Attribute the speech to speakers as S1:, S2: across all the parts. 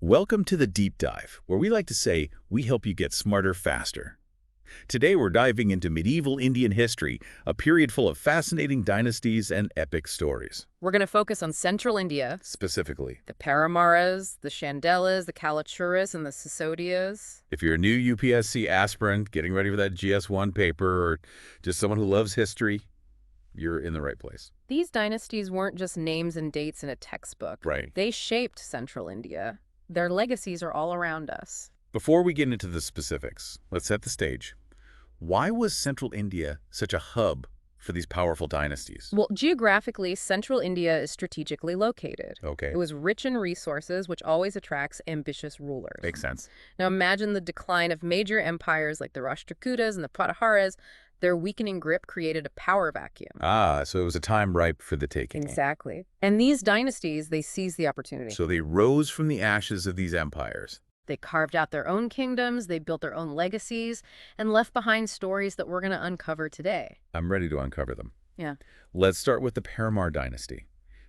S1: Welcome to the Deep Dive, where we like to say we help you get smarter faster. Today we're diving into medieval Indian history, a period full of fascinating dynasties and epic stories.
S2: We're going to focus on central India,
S1: Specifically,
S2: the Paramaras, the Chandelas, the Kalachuris, and the Sisodiyas.
S1: if you're a new UPSC aspirant getting ready for that GS1 paper, or just someone who loves history, you're in the right place.
S2: These dynasties weren't just names and dates in a textbook.
S1: Right.
S2: They shaped central India. Their legacies are all around us.
S1: Before we get into the specifics, let's set the stage. Why was central India such a hub for these powerful dynasties?
S2: Well, geographically, central India is strategically located.
S1: Okay,
S2: It was rich in resources, which always attracts ambitious rulers.
S1: makes sense.
S2: Now imagine the decline of major empires like the Rashtrakutas and the Prataharas. Their weakening grip created a power vacuum.
S1: So it was a time ripe for the taking.
S2: Exactly. And these dynasties, they seized the opportunity.
S1: So they rose from the ashes of these empires.
S2: They carved out their own kingdoms, they built their own legacies, and left behind stories that we're going to uncover today.
S1: I'm ready to uncover them.
S2: Yeah.
S1: Let's start with the Paramara dynasty.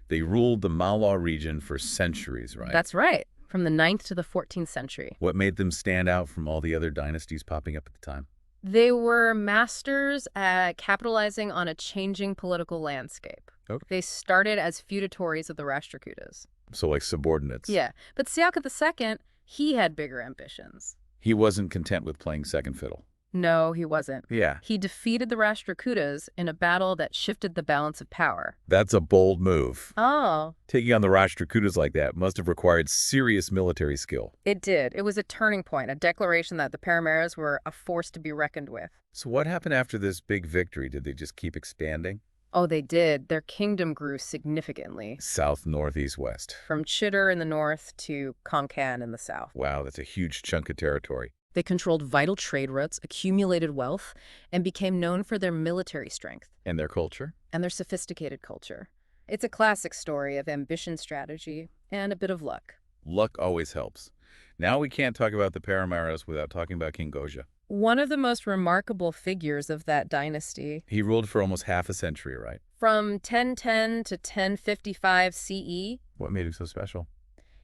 S1: They ruled the Malwa region for centuries, right?
S2: That's right. From the 9th to the 14th century.
S1: What made them stand out from all the other dynasties popping up at the time?
S2: They were masters at capitalizing on a changing political landscape.
S1: Okay.
S2: They started as feudatories of the Rashtrakutas.
S1: So like subordinates.
S2: Yeah, but Siaka II, he had bigger ambitions.
S1: He wasn't content with playing second fiddle.
S2: No, he wasn't.
S1: Yeah.
S2: He defeated the Rashtrakutas in a battle that shifted the balance of power.
S1: That's a bold move.
S2: Oh.
S1: Taking on the Rashtrakutas like that must have required serious military skill.
S2: It did. It was a turning point, a declaration that the Paramaras were a force to be reckoned with.
S1: So what happened after this big victory? Did they just keep expanding?
S2: Oh, they did. Their kingdom grew significantly.
S1: South, north, east, west.
S2: From Chittor in the north to Konkan in the south.
S1: Wow, that's a huge chunk of territory.
S2: They controlled vital trade routes, accumulated wealth, and became known for their military strength.
S1: And their culture?
S2: And their sophisticated culture. It's a classic story of ambition, strategy, and a bit of luck.
S1: Luck always helps. Now we can't talk about the Paramaras without talking about King Goja.
S2: One of the most remarkable figures of that dynasty.
S1: He ruled for almost half a century, right?
S2: From 1010 to 1055 CE.
S1: What made him so special?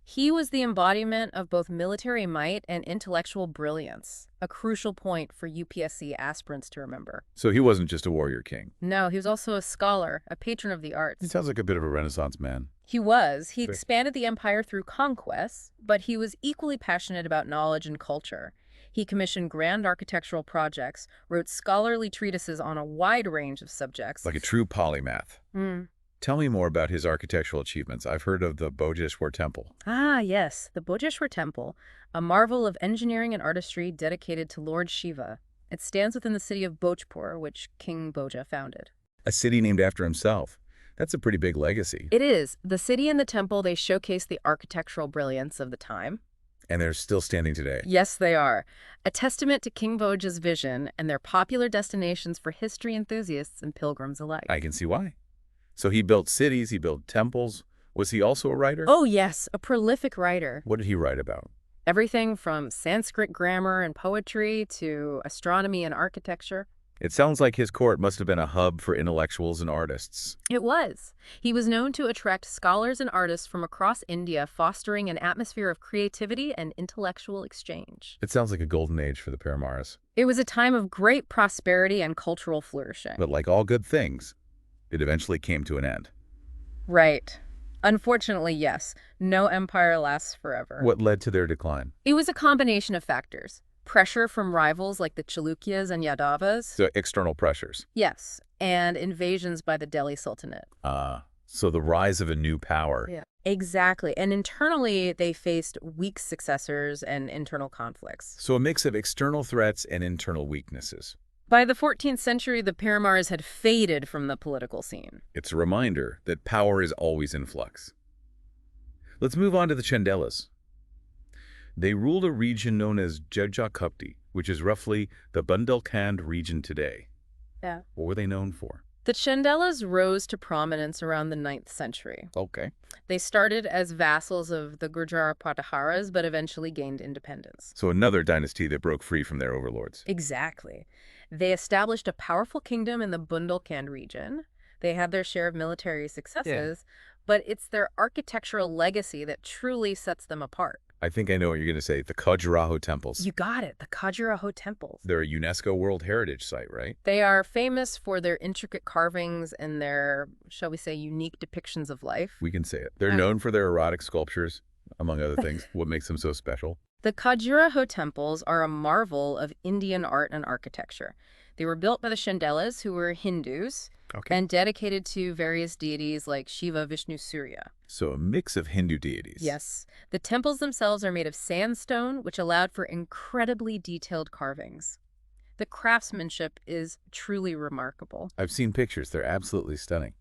S2: He was the embodiment of both military might and intellectual brilliance, a crucial point for UPSC aspirants to remember.
S1: So he wasn't just a warrior king.
S2: No, he was also a scholar, a patron of the
S1: He
S2: arts.
S1: sounds like a bit of a Renaissance man.
S2: He was. He expanded the empire through conquests, but he was equally passionate about knowledge and culture. He commissioned grand architectural projects, wrote scholarly treatises on a wide range of subjects.
S1: Like a true polymath.
S2: Mm.
S1: Tell me more about his architectural achievements. I've heard of the Bojeshwar Temple.
S2: Ah, yes, the Bojeshwar Temple, a marvel of engineering and artistry dedicated to Lord Shiva. It stands within the city of Bhojpur, which King Bhoja founded.
S1: A city named after himself. That's a pretty big legacy.
S2: It is. The city and the temple, they showcase the architectural brilliance of the time.
S1: And they're still standing today.
S2: Yes, they are. A testament to King Bhoja's vision, and they're popular destinations for history enthusiasts and pilgrims alike.
S1: I can see why. So he built cities, he built temples. Was he also a writer?
S2: Oh, yes, a prolific writer.
S1: What did he write about?
S2: Everything from Sanskrit grammar and poetry to astronomy and architecture.
S1: It sounds like his court must have been a hub for intellectuals and artists.
S2: It was. He was known to attract scholars and artists from across India, fostering an atmosphere of creativity and intellectual exchange.
S1: It sounds like a golden age for the Paramaras.
S2: It was a time of great prosperity and cultural flourishing.
S1: But like all good things, it eventually came to an end.
S2: Right. Unfortunately, yes. No empire lasts forever.
S1: What led to their decline?
S2: It was a combination of factors. Pressure from rivals like the Chalukyas and Yadavas.
S1: So external pressures.
S2: Yes. And invasions by the Delhi Sultanate.
S1: So the rise of a new power.
S2: Yeah. Exactly. And internally, they faced weak successors and internal conflicts.
S1: So a mix of external threats and internal weaknesses.
S2: By the 14th century, the Paramaras had faded from the political scene.
S1: It's a reminder that power is always in flux. Let's move on to the Chandelas. They ruled a region known as Jajakupti, which is roughly the Bundelkhand region today.
S2: Yeah.
S1: What were they known for?
S2: The Chandelas rose to prominence around the 9th century.
S1: Okay.
S2: They started as vassals of the Gurjara Prataharas, but eventually gained independence.
S1: So another dynasty that broke free from their overlords.
S2: Exactly. They established a powerful kingdom in the Bundelkhand region. They had their share of military successes, but it's their architectural legacy that truly sets them apart.
S1: I think I know what you're going to say. The Khajuraho temples.
S2: You got it, the Khajuraho temples.
S1: They're a UNESCO World Heritage Site, right?
S2: They are famous for their intricate carvings and their, shall we say, unique depictions of life.
S1: We can say it. They're known for their erotic sculptures, among other things. What makes them so special?
S2: The Khajuraho temples are a marvel of Indian art and architecture. They were built by the Chandelas, who were Hindus, and dedicated to various deities like Shiva, Vishnu, Surya.
S1: So a mix of Hindu deities.
S2: Yes. The temples themselves are made of sandstone, which allowed for incredibly detailed carvings. The craftsmanship is truly remarkable.
S1: I've seen pictures. They're absolutely stunning.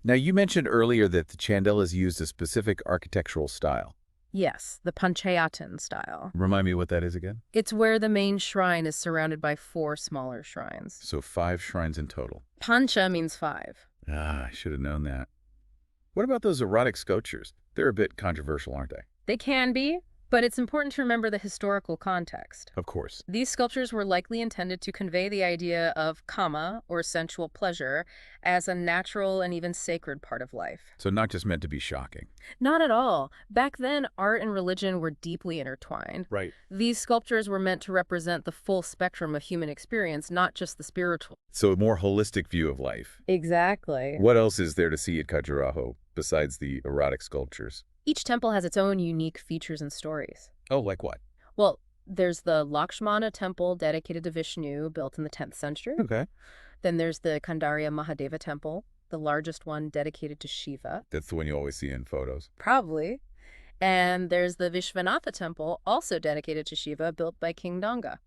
S1: Now, you mentioned earlier that the Chandelas used a specific architectural style.
S2: Yes, the Panchayatan style.
S1: Remind me what that is again?
S2: It's where the main shrine is surrounded by 4 smaller shrines.
S1: So 5 shrines in total.
S2: Pancha means 5.
S1: Ah, I should have known that. What about those erotic sculptures? They're a bit controversial, aren't they?
S2: They can be, but it's important to remember the historical context.
S1: Of course.
S2: These sculptures were likely intended to convey the idea of kama, or sensual pleasure, as a natural and even sacred part of life.
S1: So not just meant to be shocking.
S2: Not at all. Back then, art and religion were deeply intertwined.
S1: Right.
S2: These sculptures were meant to represent the full spectrum of human experience, not just the spiritual.
S1: So a more holistic view of life.
S2: Exactly.
S1: What else is there to see at Khajuraho besides the erotic sculptures?
S2: Each temple has its own unique features and stories.
S1: Oh, like what?
S2: Well, there's the Lakshmana temple dedicated to Vishnu, built in the 10th century.
S1: Okay.
S2: Then there's the Kandarya Mahadeva temple, the largest one dedicated to Shiva.
S1: That's the one you always see in photos.
S2: Probably. And there's the Vishvanatha temple, also dedicated to Shiva, built by King Danga.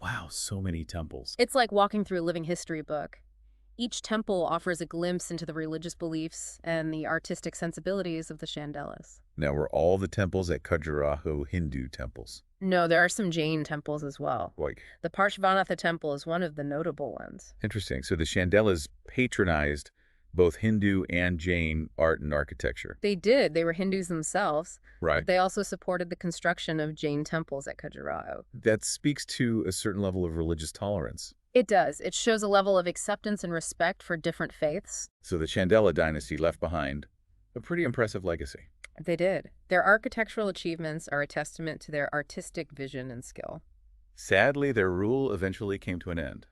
S1: Wow, so many temples.
S2: It's like walking through a living history book. Each temple offers a glimpse into the religious beliefs and the artistic sensibilities of the Chandelas.
S1: Now, were all the temples at Khajuraho Hindu temples?
S2: No, there are some Jain temples as well.
S1: Like,
S2: The Parshvanatha temple is one of the notable ones.
S1: interesting. So the Chandelas patronized both Hindu and Jain art and architecture.
S2: They did. They were Hindus themselves.
S1: Right.
S2: But they also supported the construction of Jain temples at Khajuraho.
S1: That speaks to a certain level of religious tolerance.
S2: It does. It shows a level of acceptance and respect for different faiths.
S1: So the Chandela dynasty left behind a pretty impressive legacy.
S2: They did. Their architectural achievements are a testament to their artistic vision and skill.
S1: Sadly, their rule eventually came to an end,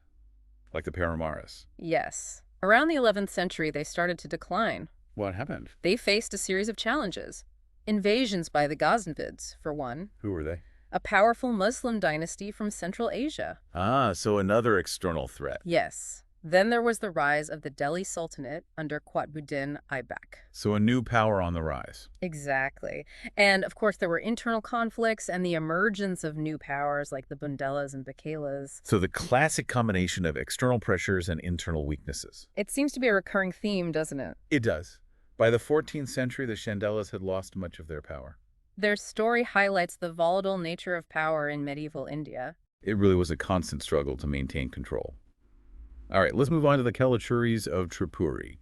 S1: like the Paramaras.
S2: Yes. Around the 11th century, they started to decline.
S1: What happened?
S2: They faced a series of challenges. Invasions by the Ghaznavids, for one.
S1: Who were they?
S2: A powerful Muslim dynasty from Central Asia.
S1: Ah, so another external threat.
S2: Yes. Then there was the rise of the Delhi Sultanate under Qutbuddin Aibak.
S1: So a new power on the rise.
S2: Exactly. And, of course, there were internal conflicts and the emergence of new powers like the Bundelas and Bakalas.
S1: So the classic combination of external pressures and internal weaknesses.
S2: It seems to be a recurring theme, doesn't it?
S1: It does. By the 14th century, the Chandelas had lost much of their power.
S2: Their story highlights the volatile nature of power in medieval India.
S1: It really was a constant struggle to maintain control. All right, let's move on to the Kalachuris of Tripuri.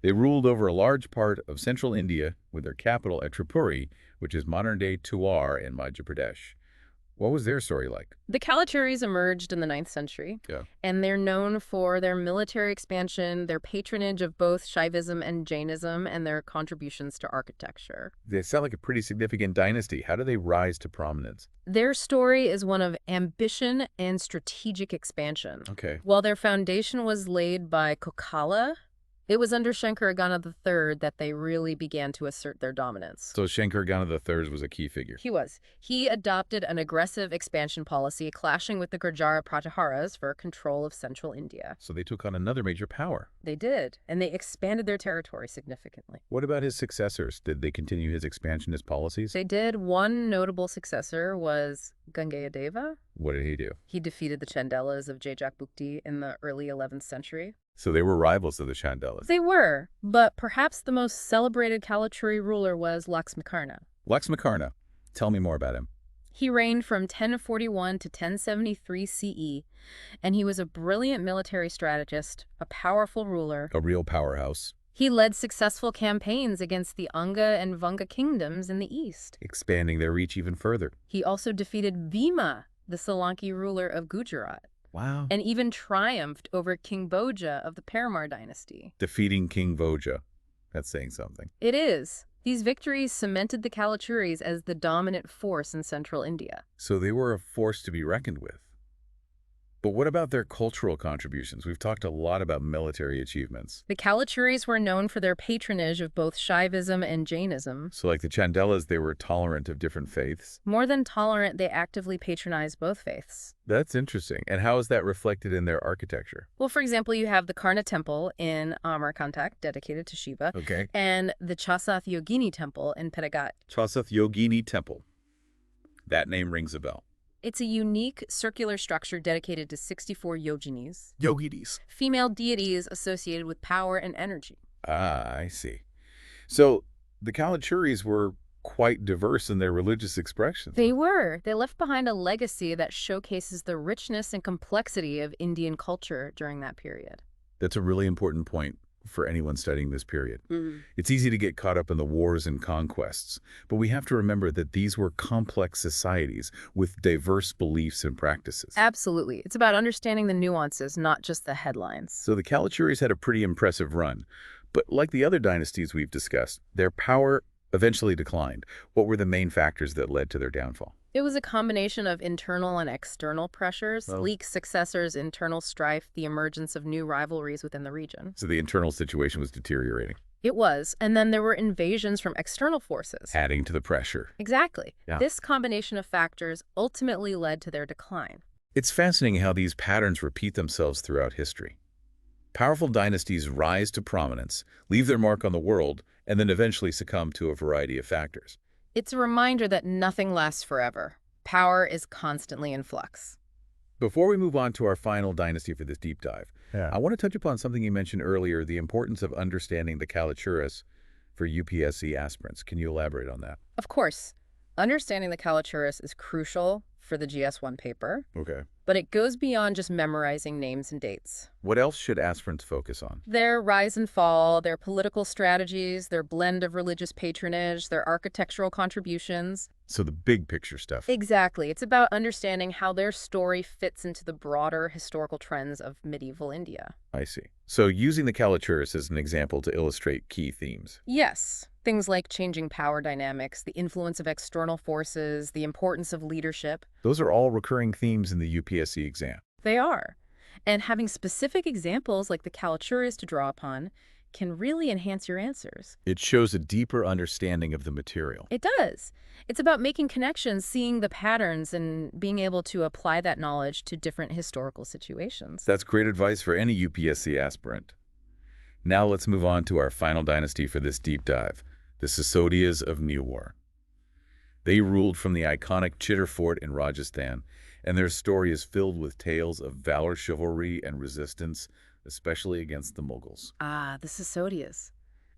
S1: They ruled over a large part of central India with their capital at Tripuri, which is modern-day Tuar in Madhya Pradesh. What was their story like?
S2: The Kalachuris emerged in the 9th century, and they're known for their military expansion, their patronage of both Shaivism and Jainism, and their contributions to architecture.
S1: They sound like a pretty significant dynasty. How do they rise to prominence?
S2: Their story is one of ambition and strategic expansion.
S1: Okay.
S2: While their foundation was laid by Kokala, it was under Shankaragana III that they really began to assert their dominance.
S1: So Shankaragana III was a key figure.
S2: He was. He adopted an aggressive expansion policy, clashing with the Gurjara Pratiharas for control of central India.
S1: So they took on another major power.
S2: They did, and they expanded their territory significantly.
S1: What about his successors? Did they continue his expansionist policies?
S2: They did. One notable successor was Gangayadeva.
S1: What did he do?
S2: He defeated the Chandelas of Jajak Bukti in the early 11th century.
S1: So they were rivals of the Chandelas.
S2: They were, but perhaps the most celebrated Kalachuri ruler was Laxmikarna.
S1: Laxmikarna. Tell me more about him.
S2: He reigned from 1041 to 1073 CE, and he was a brilliant military strategist, a powerful ruler.
S1: A real powerhouse.
S2: He led successful campaigns against the Anga and Vanga kingdoms in the east.
S1: Expanding their reach even further.
S2: He also defeated Bhima, the Solanki ruler of Gujarat.
S1: Wow.
S2: And even triumphed over King Bhoja of the Paramara dynasty.
S1: Defeating King Voja. That's saying something.
S2: It is. These victories cemented the Kalachuris as the dominant force in central India.
S1: So they were a force to be reckoned with. But what about their cultural contributions? We've talked a lot about military achievements.
S2: The Kalachuris were known for their patronage of both Shaivism and Jainism.
S1: So like the Chandelas, they were tolerant of different faiths.
S2: More than tolerant, they actively patronized both faiths.
S1: That's interesting. And how is that reflected in their architecture?
S2: Well, for example, you have the Karna Temple in Amarkantak, dedicated to Shiva,
S1: Okay.
S2: and the Chausath Yogini Temple in Pedagat.
S1: Chausath Yogini Temple. That name rings a bell.
S2: It's a unique circular structure dedicated to 64 yoginis,
S1: Yoginis.
S2: female deities associated with power and energy.
S1: Ah, I see. So the Kalachuris were quite diverse in their religious expressions.
S2: They were. They left behind a legacy that showcases the richness and complexity of Indian culture during that period.
S1: That's a really important point for anyone studying this period. It's easy to get caught up in the wars and conquests, but we have to remember that these were complex societies with diverse beliefs and practices.
S2: Absolutely. It's about understanding the nuances, not just the headlines.
S1: So the Kalachuris had a pretty impressive run, but like the other dynasties we've discussed, their power eventually declined. What were the main factors that led to their downfall?
S2: It was a combination of internal and external pressures, Leek successors, internal strife, the emergence of new rivalries within the region.
S1: So the internal situation was deteriorating,
S2: It was. And then there were invasions from external forces.
S1: adding to the pressure.
S2: Exactly.
S1: Yeah.
S2: This combination of factors ultimately led to their decline.
S1: It's fascinating how these patterns repeat themselves throughout history. Powerful dynasties rise to prominence, leave their mark on the world, and then eventually succumb to a variety of factors.
S2: It's a reminder that nothing lasts forever. Power is constantly in flux.
S1: Before we move on to our final dynasty for this deep dive, I want to touch upon something you mentioned earlier, the importance of understanding the Kalachuris for UPSC aspirants. Can you elaborate on that?
S2: Of course, understanding the Kalachuris is crucial for the GS1 paper,
S1: Okay.
S2: but it goes beyond just memorizing names and dates.
S1: What else should aspirants focus on?
S2: Their rise and fall, their political strategies, their blend of religious patronage, their architectural contributions.
S1: So the big picture stuff.
S2: Exactly. It's about understanding how their story fits into the broader historical trends of medieval India.
S1: I see. So using the Kalachuris as an example to illustrate key themes.
S2: Yes. Things like changing power dynamics, the influence of external forces, the importance of leadership.
S1: Those are all recurring themes in the UPSC exam.
S2: They are. And having specific examples like the Kalachuris to draw upon can really enhance your answers.
S1: It shows a deeper understanding of the material.
S2: It does. It's about making connections, seeing the patterns, and being able to apply that knowledge to different historical situations.
S1: That's great advice for any UPSC aspirant. Now let's move on to our final dynasty for this deep dive, the Sisodiyas of Mewar. They ruled from the iconic Chitter Fort in Rajasthan, and their story is filled with tales of valor, chivalry, and resistance, especially against the Mughals.
S2: Ah, the Sisodiyas.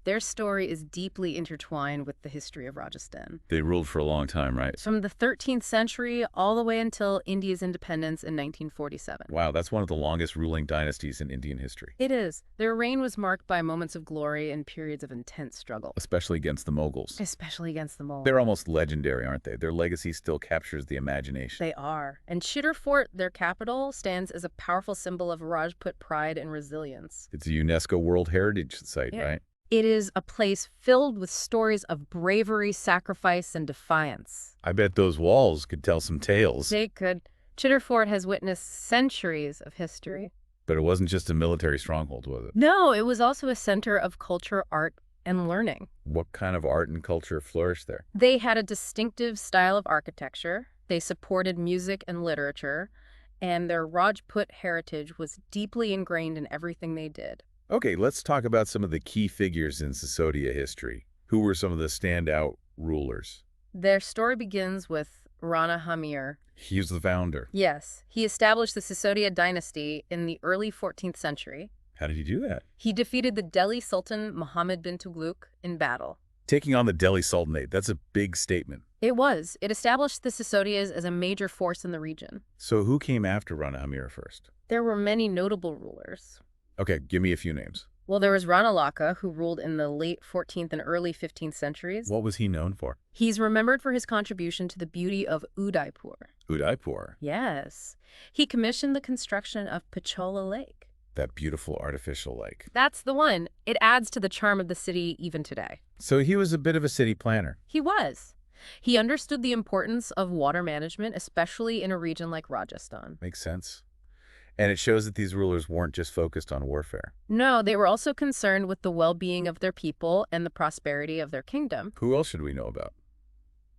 S2: Their story is deeply intertwined with the history of Rajasthan.
S1: They ruled for a long time, right?
S2: From the 13th century all the way until India's independence in 1947.
S1: Wow, that's one of the longest ruling dynasties in Indian history.
S2: It is. Their reign was marked by moments of glory and periods of intense struggle.
S1: Especially against the Mughals.
S2: Especially against the Mughals.
S1: They're almost legendary, aren't they? Their legacy still captures the imagination.
S2: They are. And Chitter Fort, their capital, stands as a powerful symbol of Rajput pride and resilience.
S1: It's a UNESCO World Heritage Site, right?
S2: It is a place filled with stories of bravery, sacrifice, and defiance.
S1: I bet those walls could tell some tales.
S2: They could. Chitter Fort has witnessed centuries of history.
S1: But it wasn't just a military stronghold, was it?
S2: No, it was also a center of culture, art, and learning.
S1: What kind of art and culture flourished there?
S2: They had a distinctive style of architecture. They supported music and literature. And their Rajput heritage was deeply ingrained in everything they did.
S1: Okay, let's talk about some of the key figures in Sisodiya history. Who were some of the standout rulers?
S2: Their story begins with Rana Hamir.
S1: He was the founder.
S2: Yes, he established the Sisodiya dynasty in the early 14th century.
S1: How did he do that?
S2: He defeated the Delhi Sultan Muhammad bin Tughlaq in battle.
S1: Taking on the Delhi Sultanate, that's a big statement.
S2: It was. It established the Sisodiyas as a major force in the region.
S1: So who came after Rana Hamir first?
S2: There were many notable rulers.
S1: Okay, give me a few names.
S2: Well, there was Rana Laka, who ruled in the late 14th and early 15th centuries.
S1: What was he known for?
S2: He's remembered for his contribution to the beauty of Udaipur.
S1: Udaipur.
S2: Yes. He commissioned the construction of Pichola Lake.
S1: That beautiful artificial lake.
S2: That's the one. It adds to the charm of the city even today.
S1: So he was a bit of a city planner.
S2: He was. He understood the importance of water management, especially in a region like Rajasthan.
S1: Makes sense. And it shows that these rulers weren't just focused on warfare.
S2: No, they were also concerned with the well-being of their people and the prosperity of their kingdom.
S1: Who else should we know about?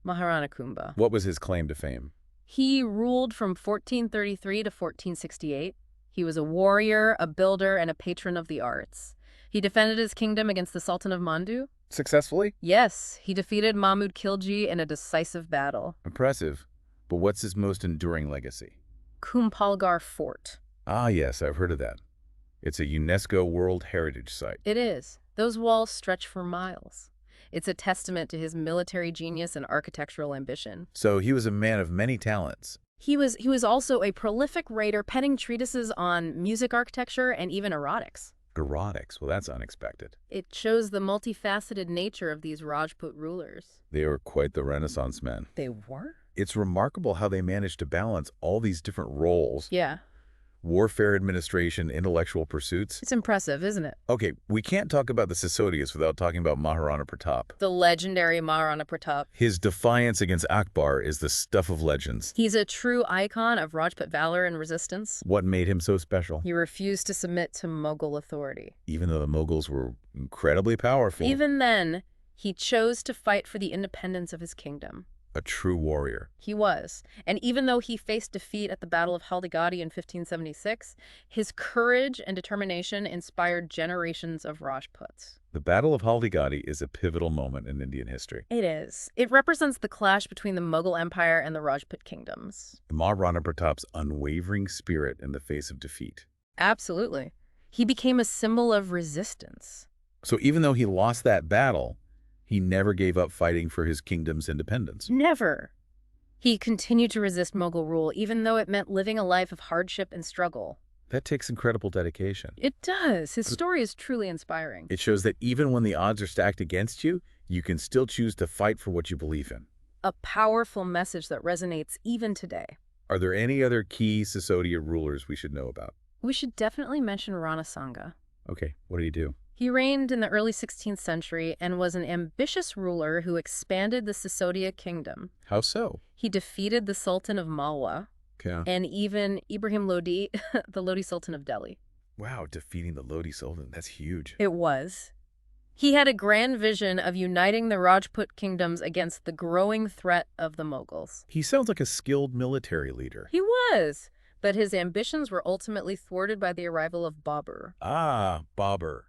S2: Maharana Kumbha.
S1: What was his claim to fame?
S2: He ruled from 1433 to 1468. He was a warrior, a builder, and a patron of the arts. He defended his kingdom against the Sultan of Mandu.
S1: Successfully?
S2: Yes, he defeated Mahmud Khilji in a decisive battle.
S1: Impressive. But what's his most enduring legacy?
S2: Kumpalgarh Fort.
S1: Ah, yes, I've heard of that. It's a UNESCO World Heritage Site.
S2: It is. Those walls stretch for miles. It's a testament to his military genius and architectural ambition.
S1: So he was a man of many talents.
S2: He was also a prolific writer, penning treatises on music architecture and even erotics.
S1: Erotics, well, that's unexpected.
S2: It shows the multifaceted nature of these Rajput rulers.
S1: They were quite the Renaissance men.
S2: They were?
S1: It's remarkable how they managed to balance all these different roles.
S2: Yeah.
S1: Warfare administration, intellectual pursuits.
S2: It's impressive, isn't it?
S1: Okay, we can't talk about the Sisodiyas without talking about Maharana Pratap.
S2: The legendary Maharana Pratap.
S1: His defiance against Akbar is the stuff of legends.
S2: He's a true icon of Rajput valor and resistance.
S1: What made him so special?
S2: He refused to submit to Mughal authority.
S1: Even though the Mughals were incredibly powerful.
S2: Even then, he chose to fight for the independence of his kingdom.
S1: A true warrior.
S2: He was. And even though he faced defeat at the Battle of Haldigati in 1576, his courage and determination inspired generations of Rajputs.
S1: The Battle of Haldigati is a pivotal moment in Indian history.
S2: It is. It represents the clash between the Mughal Empire and the Rajput kingdoms.
S1: Maharana Pratap's unwavering spirit in the face of defeat.
S2: Absolutely. He became a symbol of resistance.
S1: So even though he lost that battle, he never gave up fighting for his kingdom's independence.
S2: Never. He continued to resist Mughal rule, even though it meant living a life of hardship and struggle.
S1: That takes incredible dedication.
S2: It does. His story is truly inspiring.
S1: It shows that even when the odds are stacked against you, you can still choose to fight for what you believe in.
S2: A powerful message that resonates even today.
S1: Are there any other key Sisodiya rulers we should know about?
S2: We should definitely mention Rana Sanga.
S1: Okay, what did he do?
S2: He reigned in the early 16th century and was an ambitious ruler who expanded the Sisodiya kingdom.
S1: How so?
S2: He defeated the Sultan of Malwa and even Ibrahim Lodi, the Lodi Sultan of Delhi.
S1: Wow, defeating the Lodi Sultan, that's huge.
S2: It was. He had a grand vision of uniting the Rajput kingdoms against the growing threat of the Mughals.
S1: He sounds like a skilled military leader.
S2: He was, but his ambitions were ultimately thwarted by the arrival of Babur.
S1: Ah, Babur,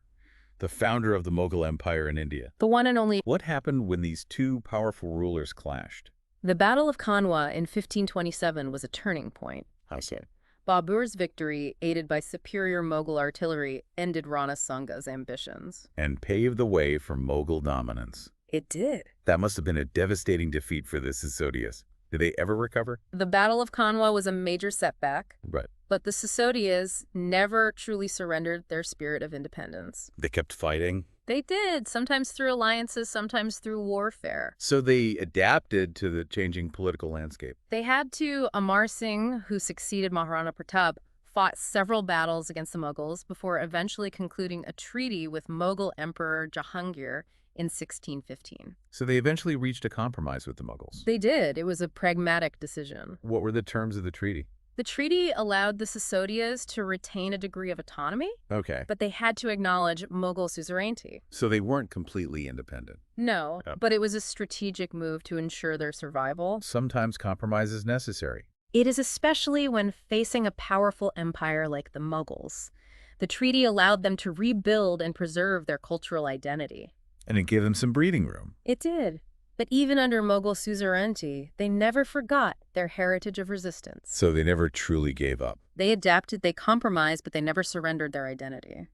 S1: the founder of the Mughal Empire in India.
S2: The one and only.
S1: What happened when these two powerful rulers clashed?
S2: The Battle of Kanwa in 1527 was a turning point.
S1: How so?
S2: Babur's victory, aided by superior Mughal artillery, ended Rana Sanga's ambitions.
S1: And paved the way for Mughal dominance.
S2: It did.
S1: That must have been a devastating defeat for the Sisodiyas. Did they ever recover?
S2: The Battle of Kanwa was a major setback.
S1: Right.
S2: But the Sisodiyas never truly surrendered their spirit of independence.
S1: They kept fighting?
S2: They did, sometimes through alliances, sometimes through warfare.
S1: So they adapted to the changing political landscape.
S2: They had to. Amar Singh, who succeeded Maharana Pratap, fought several battles against the Mughals before eventually concluding a treaty with Mughal Emperor Jahangir in 1615.
S1: So they eventually reached a compromise with the Mughals.
S2: They did. It was a pragmatic decision.
S1: What were the terms of the treaty?
S2: The treaty allowed the Sisodiyas to retain a degree of autonomy,
S1: Okay.
S2: but they had to acknowledge Mughal suzerainty.
S1: So they weren't completely independent.
S2: No,
S1: Yep.
S2: but it was a strategic move to ensure their survival.
S1: Sometimes compromise is necessary.
S2: It is especially when facing a powerful empire like the Mughals. The treaty allowed them to rebuild and preserve their cultural identity.
S1: And it gave them some breathing room.
S2: It did. But even under Mughal suzerainty, they never forgot their heritage of resistance.
S1: So they never truly gave up.
S2: They adapted, they compromised, but they never surrendered their identity.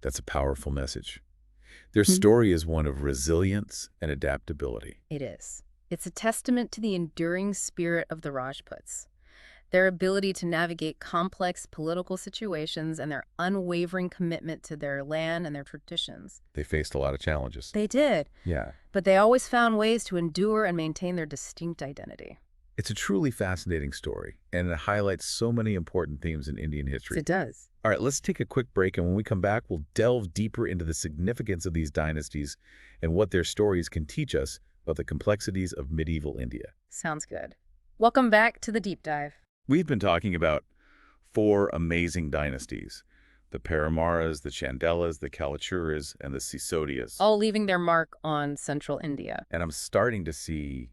S1: That's a powerful message. Their story is one of resilience and adaptability.
S2: It is. It's a testament to the enduring spirit of the Rajputs, their ability to navigate complex political situations, and their unwavering commitment to their land and their traditions.
S1: They faced a lot of challenges.
S2: They did.
S1: Yeah.
S2: But they always found ways to endure and maintain their distinct identity.
S1: It's a truly fascinating story, and it highlights so many important themes in Indian history.
S2: It does.
S1: All right, let's take a quick break, and when we come back, we'll delve deeper into the significance of these dynasties and what their stories can teach us about the complexities of medieval India.
S2: Sounds good. Welcome back to the deep dive.
S1: We've been talking about 4 amazing dynasties: the Paramaras, the Chandelas, the Kalachuris, and the Sisodiyas.
S2: All leaving their mark on central India.
S1: And I'm starting to see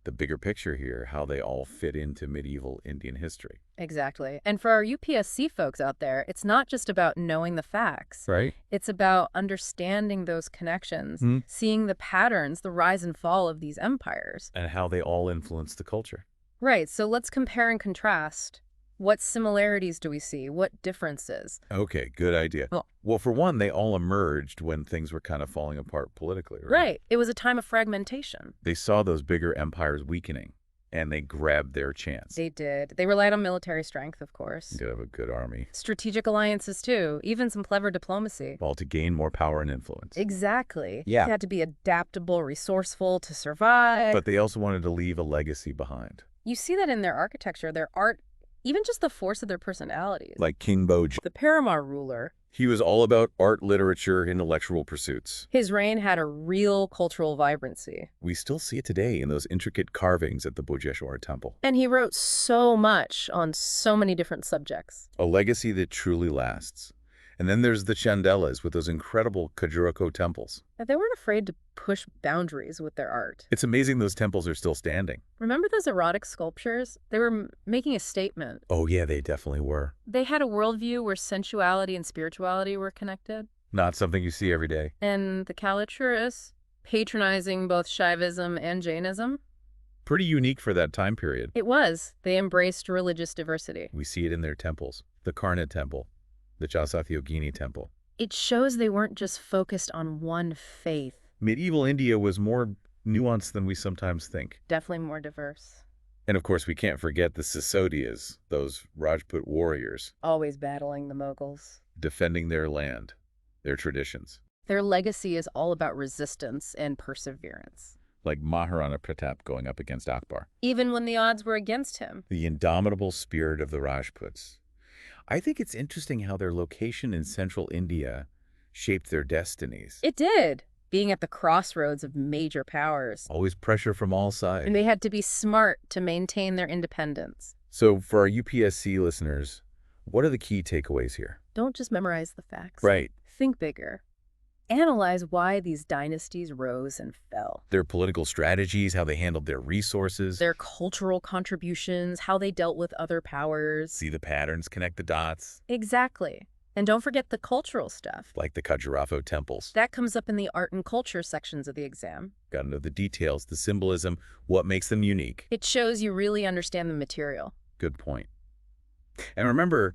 S1: the bigger picture here, how they all fit into medieval Indian history.
S2: Exactly. And for our UPSC folks out there, it's not just about knowing the facts.
S1: Right?
S2: It's about understanding those connections,
S1: Hmm.
S2: seeing the patterns, the rise and fall of these empires.
S1: And how they all influence the culture.
S2: Right, so let's compare and contrast. What similarities do we see? What differences?
S1: Okay, good idea. Well, for one, they all emerged when things were kind of falling apart politically, right?
S2: Right. It was a time of fragmentation.
S1: They saw those bigger empires weakening, and they grabbed their chance.
S2: They did. They relied on military strength, of course.
S1: You gotta have a good army.
S2: Strategic alliances, too. Even some clever diplomacy.
S1: All to gain more power and influence.
S2: Exactly.
S1: Yeah.
S2: They had to be adaptable, resourceful to survive.
S1: But they also wanted to leave a legacy behind.
S2: You see that in their architecture, their art, even just the force of their personalities.
S1: Like King Boj.
S2: The Paramara ruler,
S1: He was all about art, literature, intellectual pursuits.
S2: his reign had a real cultural vibrancy.
S1: We still see it today in those intricate carvings at the Bojeshwar temple.
S2: And he wrote so much on so many different subjects.
S1: A legacy that truly lasts. And then there's the Chandelas with those incredible Khajuraho temples.
S2: And they weren't afraid to push boundaries with their art.
S1: It's amazing those temples are still standing.
S2: Remember those erotic sculptures? They were making a statement.
S1: Oh yeah, they definitely were.
S2: They had a worldview where sensuality and spirituality were connected.
S1: Not something you see every day.
S2: And the Kalachuris, patronizing both Shaivism and Jainism.
S1: Pretty unique for that time period.
S2: It was. They embraced religious diversity.
S1: We see it in their temples. The Karna temple, the Jasathayogini temple.
S2: It shows they weren't just focused on one faith.
S1: Medieval India was more nuanced than we sometimes think.
S2: Definitely more diverse.
S1: And of course, we can't forget the Sisodiyas, those Rajput warriors,
S2: Always battling the Mughals.
S1: defending their land, their traditions.
S2: Their legacy is all about resistance and perseverance.
S1: Like Maharana Pratap going up against Akbar.
S2: Even when the odds were against him.
S1: The indomitable spirit of the Rajputs. I think it's interesting how their location in central India shaped their destinies.
S2: It did, being at the crossroads of major powers.
S1: Always pressure from all sides.
S2: And they had to be smart to maintain their independence.
S1: So for our UPSC listeners, what are the key takeaways here?
S2: Don't just memorize the facts.
S1: Right.
S2: Think bigger. Analyze why these dynasties rose and fell.
S1: Their political strategies, how they handled their resources.
S2: Their cultural contributions, how they dealt with other powers.
S1: See the patterns, connect the dots.
S2: Exactly. And don't forget the cultural stuff.
S1: Like the Khajuraho temples.
S2: That comes up in the art and culture sections of the exam.
S1: Gotta know the details, the symbolism, what makes them unique.
S2: It shows you really understand the material.
S1: Good point. And remember,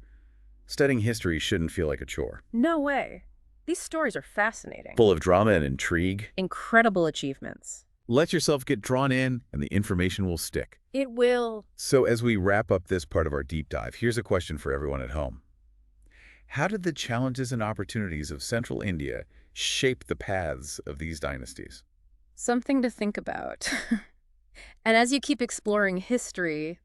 S1: studying history shouldn't feel like a chore.
S2: No way. These stories are fascinating.
S1: Full of drama and intrigue.
S2: Incredible achievements.
S1: Let yourself get drawn in, and the information will stick.
S2: It will.
S1: So as we wrap up this part of our deep dive, here's a question for everyone at home. How did the challenges and opportunities of central India shape the paths of these dynasties?
S2: Something to think about. And as you keep exploring history,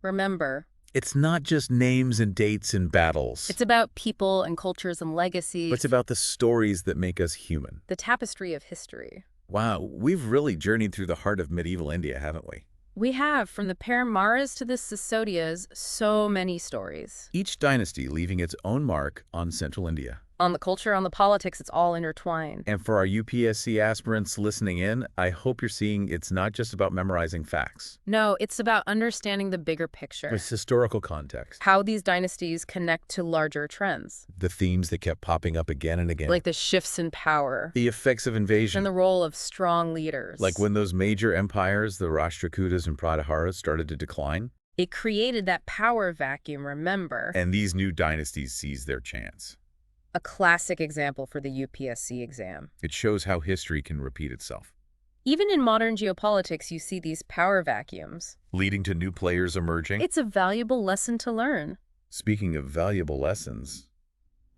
S2: remember,
S1: It's not just names and dates and battles.
S2: it's about people and cultures and legacies.
S1: It's about the stories that make us human.
S2: the tapestry of history.
S1: Wow, we've really journeyed through the heart of medieval India, haven't we?
S2: We have, from the Paramaras to the Sisodiyas, so many stories.
S1: Each dynasty leaving its own mark on central India.
S2: On the culture, on the politics, it's all intertwined.
S1: And for our UPSC aspirants listening in, I hope you're seeing it's not just about memorizing facts.
S2: No, it's about understanding the bigger picture.
S1: It's historical context.
S2: How these dynasties connect to larger trends,
S1: The themes that kept popping up again and again.
S2: like the shifts in power
S1: The effects of invasion.
S2: and the role of strong leaders.
S1: Like when those major empires, the Rashtrakutas and Prataharas, started to decline.
S2: It created that power vacuum, remember?
S1: And these new dynasties seized their chance.
S2: A classic example for the UPSC exam.
S1: It shows how history can repeat itself,
S2: Even in modern geopolitics, you see these power vacuums.
S1: leading to new players emerging.
S2: It's a valuable lesson to learn.
S1: Speaking of valuable lessons,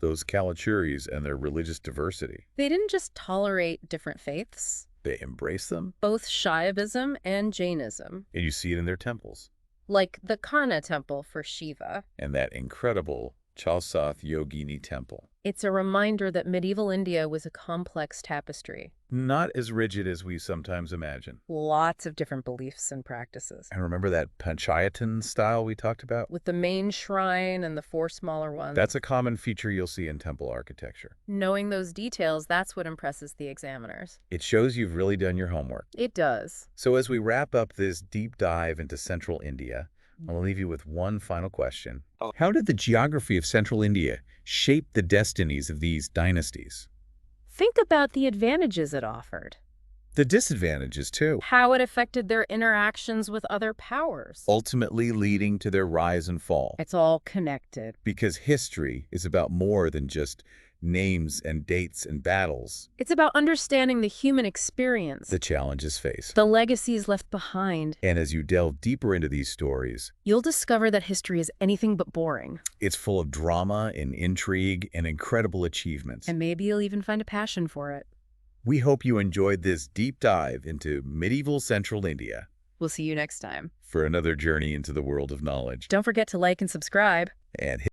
S1: those Kalachuris and their religious diversity.
S2: They didn't just tolerate different faiths.
S1: They embrace them,
S2: Both Shaivism and Jainism,
S1: and you see it in their temples.
S2: like the Karna temple for Shiva.
S1: And that incredible Chalsath Yogini temple.
S2: It's a reminder that medieval India was a complex tapestry.
S1: Not as rigid as we sometimes imagine.
S2: Lots of different beliefs and practices.
S1: And remember that Panchayatan style we talked about?
S2: With the main shrine and the 4 smaller ones.
S1: That's a common feature you'll see in temple architecture.
S2: Knowing those details, that's what impresses the examiners.
S1: It shows you've really done your homework.
S2: It does.
S1: So as we wrap up this deep dive into Central India, I'll leave you with one final question. How did the geography of Central India shape the destinies of these dynasties?
S2: Think about the advantages it offered.
S1: The disadvantages, too.
S2: How it affected their interactions with other powers.
S1: Ultimately leading to their rise and fall.
S2: It's all connected.
S1: Because history is about more than just names and dates and battles.
S2: It's about understanding the human experience.
S1: The challenges faced.
S2: The legacies left behind.
S1: And as you delve deeper into these stories,
S2: You'll discover that history is anything but boring.
S1: it's full of drama and intrigue and incredible achievements.
S2: And maybe you'll even find a passion for it.
S1: We hope you enjoyed this deep dive into medieval Central India
S2: We'll see you next time.
S1: for another journey into the world of knowledge.
S2: Don't forget to like and subscribe.
S1: And